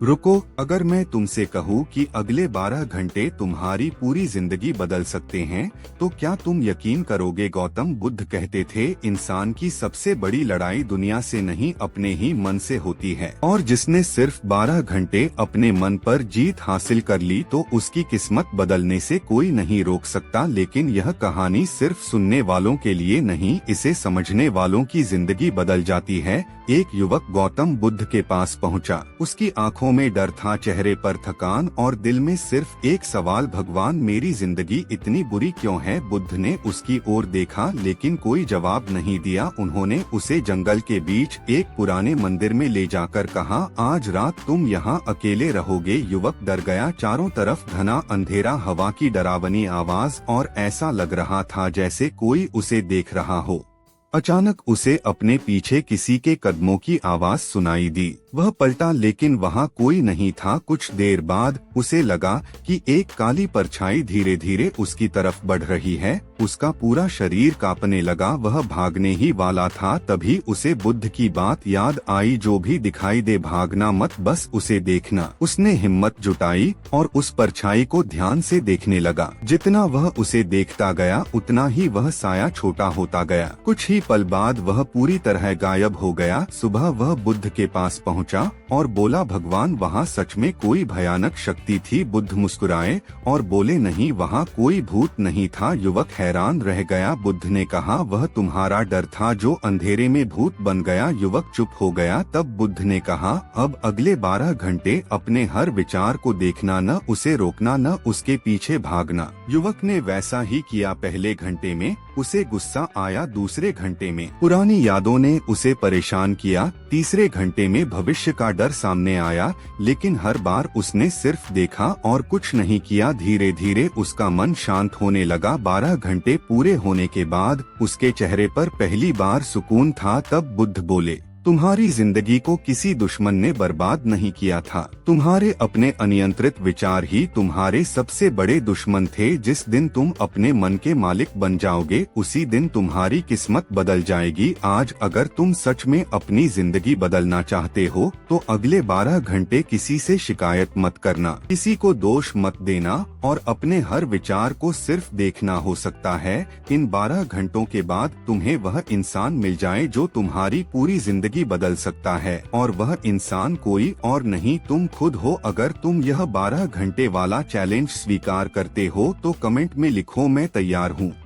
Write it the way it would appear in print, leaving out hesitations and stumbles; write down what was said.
रुको, अगर मैं तुमसे कहूँ कि अगले 12 घंटे तुम्हारी पूरी जिंदगी बदल सकते हैं, तो क्या तुम यकीन करोगे? गौतम बुद्ध कहते थे, इंसान की सबसे बड़ी लड़ाई दुनिया से नहीं अपने ही मन से होती है, और जिसने सिर्फ 12 घंटे अपने मन पर जीत हासिल कर ली तो उसकी किस्मत बदलने से कोई नहीं रोक सकता। लेकिन यह कहानी सिर्फ सुनने वालों के लिए नहीं, इसे समझने वालों की जिंदगी बदल जाती है। एक युवक गौतम बुद्ध के पास पहुंचा। उसकी आंखों में डर था, चेहरे पर थकान और दिल में सिर्फ एक सवाल, भगवान मेरी जिंदगी इतनी बुरी क्यों है? बुद्ध ने उसकी ओर देखा लेकिन कोई जवाब नहीं दिया। उन्होंने उसे जंगल के बीच एक पुराने मंदिर में ले जाकर कहा, आज रात तुम यहाँ अकेले रहोगे। युवक डर गया, चारों तरफ घना अंधेरा, हवा की डरावनी आवाज और ऐसा लग रहा था जैसे कोई उसे देख रहा हो। अचानक उसे अपने पीछे किसी के कदमों की आवाज सुनाई दी। वह पलटा लेकिन वहाँ कोई नहीं था। कुछ देर बाद उसे लगा कि एक काली परछाई धीरे धीरे उसकी तरफ बढ़ रही है। उसका पूरा शरीर कांपने लगा, वह भागने ही वाला था। तभी उसे बुद्ध की बात याद आई, जो भी दिखाई दे भागना मत, बस उसे देखना। उसने हिम्मत जुटाई और उस परछाई को ध्यान से देखने लगा। जितना वह उसे देखता गया उतना ही वह साया छोटा होता गया। कुछ ही पल बाद वह पूरी तरह गायब हो गया। सुबह वह बुद्ध के पास पहुंचा और बोला, भगवान वहाँ सच में कोई भयानक शक्ति थी? बुद्ध मुस्कुराए और बोले, नहीं, वहाँ कोई भूत नहीं था। युवक हैरान रह गया। बुद्ध ने कहा, वह तुम्हारा डर था जो अंधेरे में भूत बन गया। युवक चुप हो गया। तब बुद्ध ने कहा, अब अगले 12 घंटे अपने हर विचार को देखना, न उसे रोकना न उसके पीछे भागना। युवक ने वैसा ही किया। पहले घंटे में उसे गुस्सा आया, दूसरे घंटे में पुरानी यादों ने उसे परेशान किया, तीसरे घंटे में भविष्य का डर सामने आया। लेकिन हर बार उसने सिर्फ देखा और कुछ नहीं किया। धीरे धीरे उसका मन शांत होने लगा। 12 घंटे पूरे होने के बाद उसके चेहरे पर पहली बार सुकून था। तब बुद्ध बोले, तुम्हारी जिंदगी को किसी दुश्मन ने बर्बाद नहीं किया था। तुम्हारे अपने अनियंत्रित विचार ही तुम्हारे सबसे बड़े दुश्मन थे। जिस दिन तुम अपने मन के मालिक बन जाओगे उसी दिन तुम्हारी किस्मत बदल जाएगी। आज अगर तुम सच में अपनी जिंदगी बदलना चाहते हो तो अगले 12 घंटे किसी से शिकायत मत करना, किसी को दोष मत देना और अपने हर विचार को सिर्फ देखना। हो सकता है इन 12 घंटों के बाद तुम्हें वह इंसान मिल जाए जो तुम्हारी पूरी जिंदगी बदल सकता है, और वह इंसान कोई और नहीं, तुम खुद हो। अगर तुम यह 12 घंटे वाला चैलेंज स्वीकार करते हो तो कमेंट में लिखो, मैं तैयार हूँ।